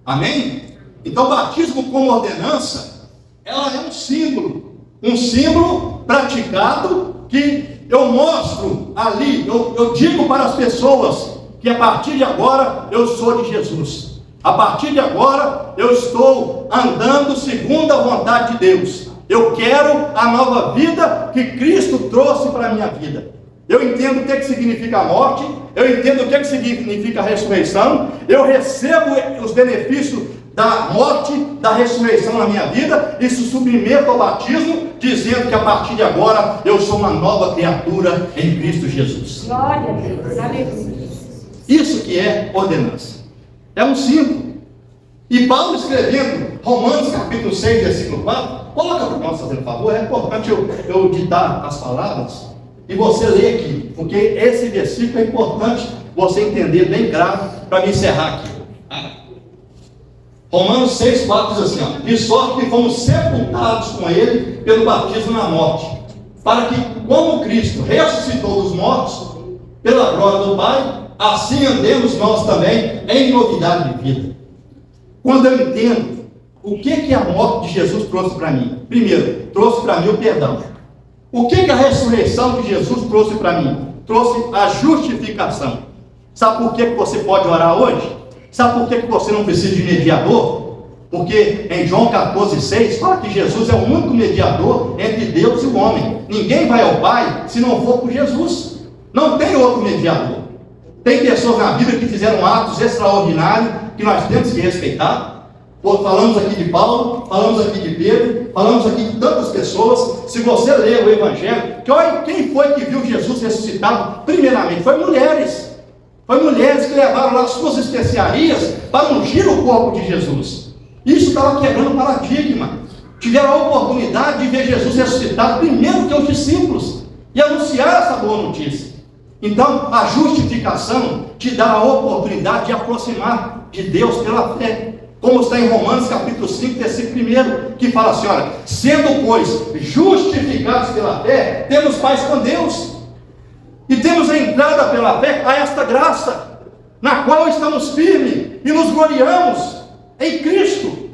Amém? Então o batismo como ordenança, ela é um símbolo praticado que eu mostro ali, eu digo para as pessoas que a partir de agora eu sou de Jesus. A partir de agora eu estou andando segundo a vontade de Deus. Eu quero a nova vida que Cristo trouxe para a minha vida. Eu entendo o que significa a morte, eu entendo o que significa a ressurreição, eu recebo os benefícios da morte, da ressurreição na minha vida, e se submeto ao batismo, dizendo que a partir de agora eu sou uma nova criatura em Cristo Jesus. Glória a Deus, aleluia. Isso que é ordenança. É um símbolo. E Paulo escrevendo Romanos capítulo 6, versículo 4, coloca para nós, fazendo favor, é importante eu ditar as palavras e você ler aqui, porque esse versículo é importante você entender bem claro para me encerrar aqui. Romanos 6, 4 diz assim, ó, de sorte que fomos sepultados com ele pelo batismo na morte, para que, como Cristo ressuscitou dos mortos, pela glória do Pai, assim andemos nós também em novidade de vida. Quando eu entendo o que a morte de Jesus trouxe para mim, primeiro, trouxe para mim o perdão. O que a ressurreição de Jesus trouxe para mim? Trouxe a justificação. Sabe por que você pode orar hoje? Sabe por que você não precisa de mediador? Porque em João 14,6 fala que Jesus é o único mediador entre Deus e o homem. Ninguém vai ao Pai se não for por Jesus. Não tem outro mediador. Tem pessoas na Bíblia que fizeram atos extraordinários que nós temos que respeitar. Falamos aqui de Paulo, falamos aqui de Pedro, falamos aqui de tantas pessoas. Se você ler o Evangelho, quem foi que viu Jesus ressuscitado? Primeiramente, foi mulheres. Foi mulheres que levaram lá suas especiarias para ungir o corpo de Jesus. Isso estava quebrando o paradigma. Tiveram a oportunidade de ver Jesus ressuscitado primeiro que os discípulos e anunciar essa boa notícia. Então, a justificação te dá a oportunidade de aproximar de Deus pela fé. como está em Romanos capítulo 5, versículo 1, que fala assim, olha, sendo, pois, justificados pela fé, temos paz com Deus, e temos a entrada pela fé a esta graça, na qual estamos firmes e nos gloriamos em Cristo.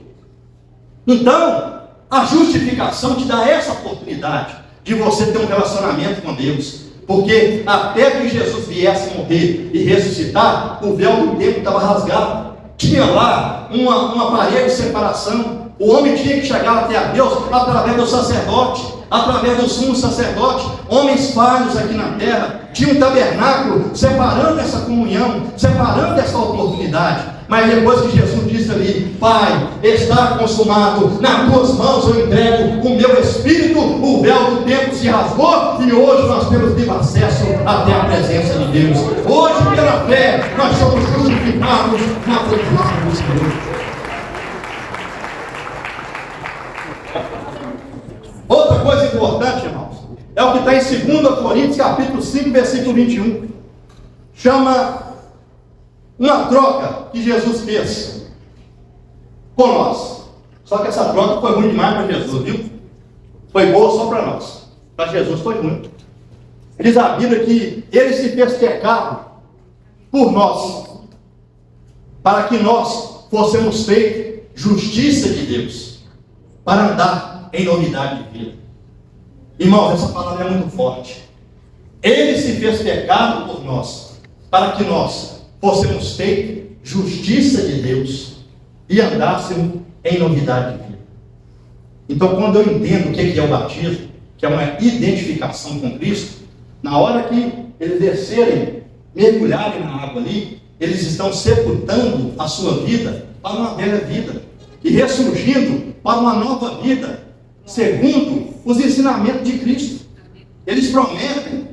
Então, a justificação te dá essa oportunidade de você ter um relacionamento com Deus, porque até que Jesus viesse morrer e ressuscitar, o véu do templo estava rasgado, tinha lá uma parede de separação, o homem tinha que chegar até a Deus através do sacerdote, através do sumo sacerdote, homens falhos aqui na terra, tinha um tabernáculo separando essa comunhão, separando essa oportunidade. Mas depois que Jesus disse ali, Pai, está consumado, nas tuas mãos eu entrego o meu Espírito, o véu do templo se rasgou e hoje nós temos livre acesso até a presença de Deus. Hoje, pela fé, nós somos justificados na presença do Senhor. Outra coisa importante, irmãos, é o que está em 2 Coríntios capítulo 5, versículo 21. Chama uma troca que Jesus fez com nós. Só que essa troca foi ruim demais para Jesus, viu? Foi boa só para nós. Para Jesus foi ruim. Diz a Bíblia que ele se fez pecado por nós, para que nós fossemos feitos justiça de Deus, para andar em novidade de vida. Irmãos, essa palavra é muito forte. Ele se fez pecado por nós, para que nós fossemos feitos justiça de Deus e andássemos em novidade de vida. Então, quando eu entendo o que é o batismo, que é uma identificação com Cristo, na hora que eles descerem, mergulharem na água ali, eles estão sepultando a sua vida para uma velha vida e ressurgindo para uma nova vida, segundo os ensinamentos de Cristo. Eles prometem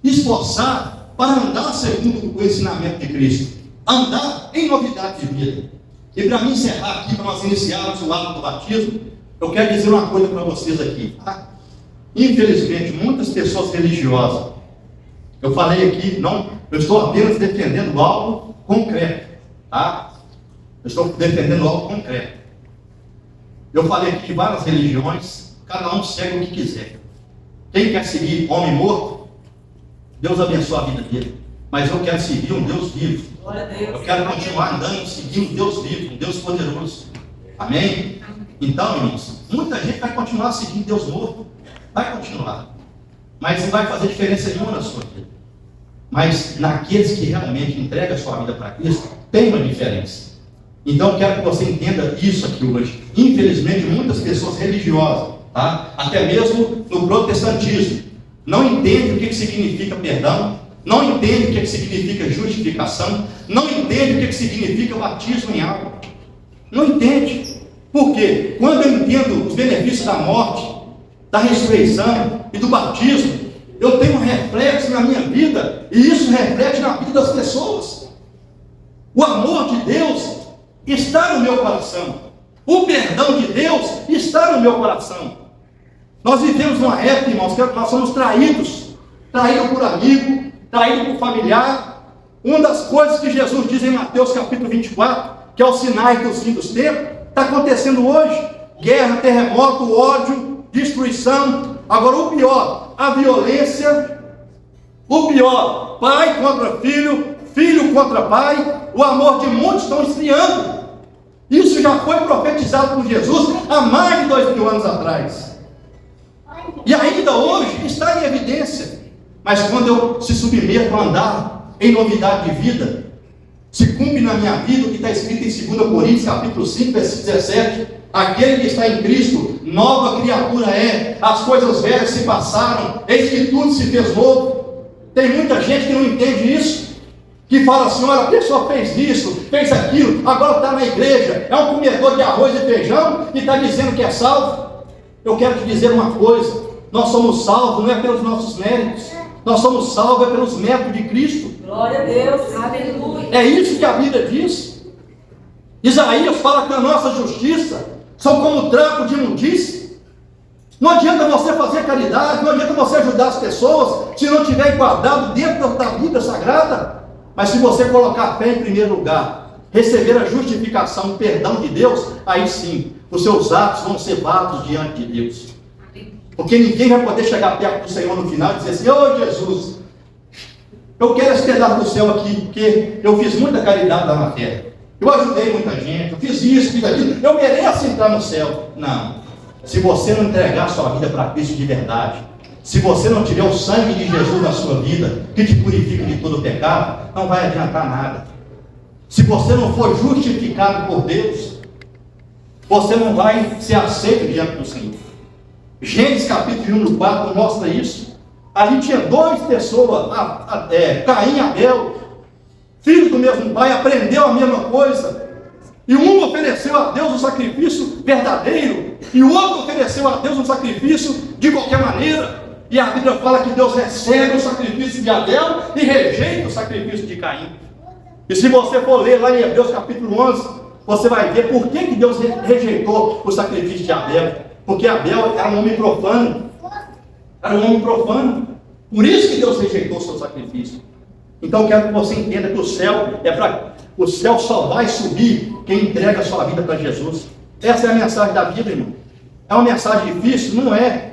esforçar para andar segundo o ensinamento de Cristo, andar em novidade de vida. E para mim encerrar aqui, para nós iniciarmos o ato do batismo, eu quero dizer uma coisa para vocês aqui. Infelizmente, muitas pessoas religiosas, eu falei aqui, eu estou apenas defendendo algo concreto, tá? Eu estou defendendo algo concreto. Eu falei aqui de várias religiões, cada um segue o que quiser. Quem quer seguir homem morto, Deus abençoe a vida dele. Mas eu quero seguir um Deus vivo. Eu quero continuar andando, seguindo um Deus vivo, um Deus poderoso. Amém? Então, irmãos, muita gente vai continuar seguindo Deus morto. Vai continuar. Mas não vai fazer diferença nenhuma na sua vida. Mas naqueles que realmente entregam a sua vida para Cristo, tem uma diferença. Então, eu quero que você entenda isso aqui hoje. Infelizmente, muitas pessoas religiosas, tá? Até mesmo no protestantismo, não entendem o que significa perdão, não entendem o que significa justificação, não entendem o que significa batismo em água. Não entende. Por quê? Quando eu entendo os benefícios da morte, da ressurreição e do batismo, eu tenho um reflexo na minha vida, e isso reflete na vida das pessoas. O amor de Deus está no meu coração. O perdão de Deus está no meu coração. Nós vivemos uma época, irmãos, que nós somos traídos por amigo, traído por familiar. Uma das coisas que Jesus diz em Mateus capítulo 24, que é o sinais dos fins dos tempos, está acontecendo hoje. Guerra, terremoto, ódio, destruição. Agora o pior, a violência. O pior, pai contra filho, filho contra pai. O amor de muitos estão esfriando. Isso já foi profetizado por Jesus há mais de 2000 anos atrás. E ainda hoje está em evidência. Mas quando eu se submeto a andar em novidade de vida, se cumpre na minha vida o que está escrito em 2 Coríntios capítulo 5, versículo 17. Aquele que está em Cristo, nova criatura é. As coisas velhas se passaram, eis que tudo se fez novo. Tem muita gente que não entende isso, que fala assim, olha, a pessoa fez isso, fez aquilo, agora está na igreja, é um comedor de arroz e feijão e está dizendo que é salvo. Eu quero te dizer uma coisa, nós somos salvos não é pelos nossos méritos, nós somos salvos é pelos méritos de Cristo. Glória a Deus, aleluia. É isso que a Bíblia diz. Isaías fala que a nossa justiça são como trapo de imundície. Não adianta você fazer caridade, não adianta você ajudar as pessoas, se não estiver guardado dentro da Bíblia Sagrada. Mas se você colocar a fé em primeiro lugar, receber a justificação, o perdão de Deus, aí sim, os seus atos vão ser válidos diante de Deus. Porque ninguém vai poder chegar perto do Senhor no final e dizer assim: ô Jesus, eu quero esse pedaço do céu aqui, porque eu fiz muita caridade lá na terra. Eu ajudei muita gente, eu fiz isso, fiz aquilo, eu mereço entrar no céu. Não. Se você não entregar a sua vida para Cristo de verdade, se você não tiver o sangue de Jesus na sua vida, que te purifica de todo pecado, não vai adiantar nada. Se você não for justificado por Deus, você não vai ser aceito diante do Senhor. Gênesis capítulo 1, 4 mostra isso. Ali tinha duas pessoas, Caim e Abel, filhos do mesmo pai, aprendeu a mesma coisa. E um ofereceu a Deus um sacrifício verdadeiro, e o outro ofereceu a Deus um sacrifício de qualquer maneira. E a Bíblia fala que Deus recebe o sacrifício de Abel e rejeita o sacrifício de Caim. E se você for ler lá em Hebreus capítulo 11, você vai ver por que Deus rejeitou o sacrifício de Abel. Porque Abel era um homem profano. Era um homem profano. Por isso que Deus rejeitou o seu sacrifício. Então eu quero que você entenda que o céu só vai subir quem entrega a sua vida para Jesus. Essa é a mensagem da Bíblia, irmão. É uma mensagem difícil? Não é.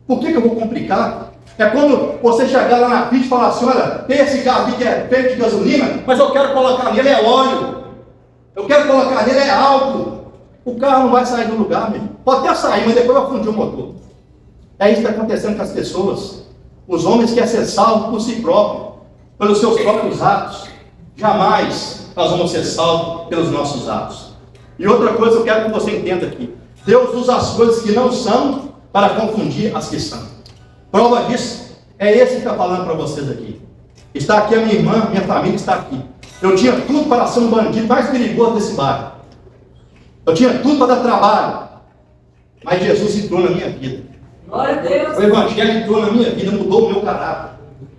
Por que eu vou complicar? É quando você chegar lá na pista e falar assim: olha, tem esse carro aqui que é feito de gasolina, mas eu quero colocar nele é óleo. Eu quero colocar nele é álcool. O carro não vai sair do lugar, meu. Pode até sair, mas depois vai fundir o motor. É isso que está acontecendo com as pessoas. Os homens querem ser salvos por si próprios, pelos seus próprios atos. Jamais nós vamos ser salvos pelos nossos atos. E outra coisa eu quero que você entenda aqui: Deus usa as coisas que não são para confundir as que são. Prova disso é esse que está falando para vocês aqui. Está aqui a minha irmã, minha família está aqui. Eu tinha tudo para ser um bandido mais perigoso desse bairro. Eu tinha tudo para dar trabalho. Mas Jesus entrou na minha vida. Glória a Deus. O Evangelho entrou na minha vida, mudou o meu caráter.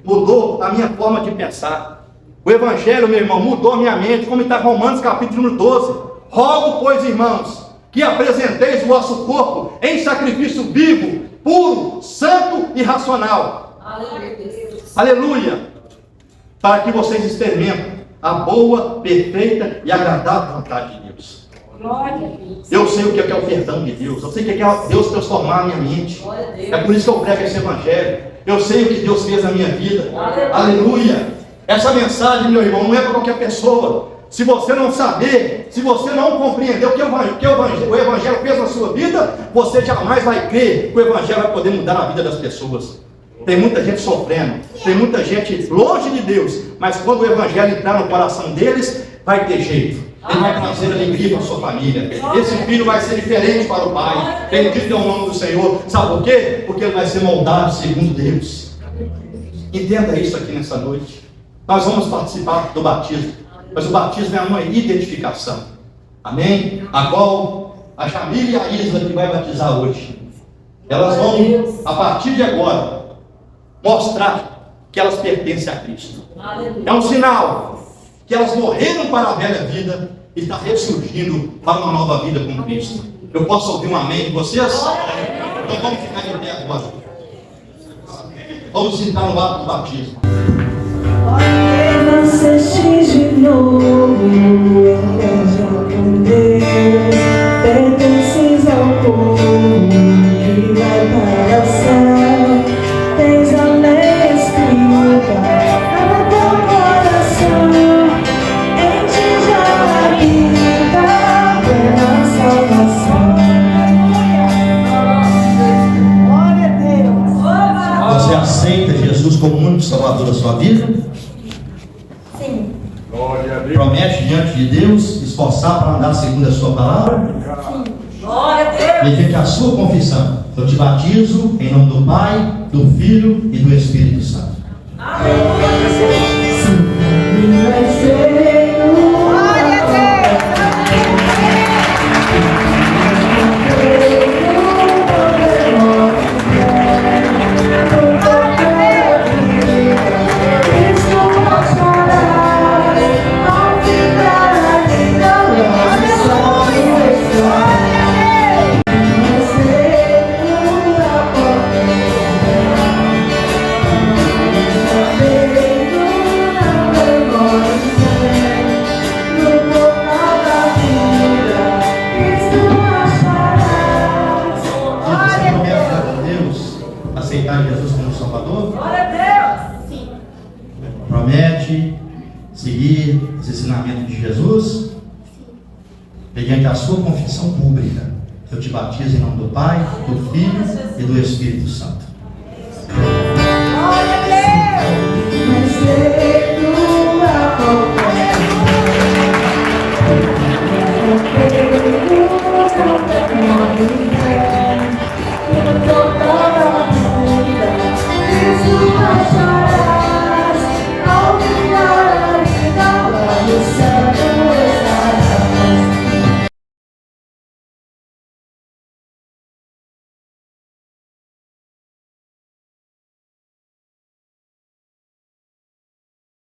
Mudou a minha forma de pensar. O Evangelho, meu irmão, mudou a minha mente, como está Romanos capítulo 12. Rogo, pois, irmãos, que apresenteis o vosso corpo em sacrifício vivo, puro, santo e racional. Aleluia. Aleluia. Para que vocês experimentem a boa, perfeita e agradável vontade de Deus. Glória a Deus. Eu sei o que é o perdão de Deus. Eu sei o que é Deus transformar a minha mente. Glória a Deus. É por isso que eu prego esse Evangelho. Eu sei o que Deus fez na minha vida. Aleluia. Aleluia. Essa mensagem, meu irmão, não é para qualquer pessoa. Se você não saber, se você não compreender o que o Evangelho fez na sua vida, você jamais vai crer que o Evangelho vai poder mudar a vida das pessoas. Tem muita gente sofrendo, tem muita gente longe de Deus, mas quando o Evangelho entrar no coração deles, vai ter jeito. Ele vai trazer alegria para a sua família. Esse filho vai ser diferente para o pai. Bendito é o nome do Senhor. Sabe por quê? Porque ele vai ser moldado segundo Deus. Entenda isso aqui nessa noite. Nós vamos participar do batismo. Mas o batismo é uma identificação. Amém? A qual a Jamila e a Isla que vai batizar hoje, elas vão, a partir de agora, mostrar que elas pertencem a Cristo. É um sinal que elas morreram para a velha vida e está ressurgindo para uma nova vida com Cristo. Eu posso ouvir um amém de vocês? Então vamos ficar de pé agora. Vamos entrar no ato do batismo. Nasceste de novo, eterno com Deus, pertences ao povo que vai para o céu, tens a lei escrita no teu coração, em ti já habita a plena salvação. Glória a Deus. Você aceita Jesus como único Salvador da sua vida? Sim. Promete diante de Deus esforçar para andar segundo a sua palavra? Glória a Deus. Mediante a sua confissão, eu te batizo em nome do Pai, do Filho e do Espírito Santo. aceitar Jesus como Salvador? Glória a Deus. Sim. Promete seguir os ensinamentos de Jesus? Mediante a sua confissão pública, eu te batizo em nome do Pai, do Filho e do Espírito Santo. Glória a Deus. Mas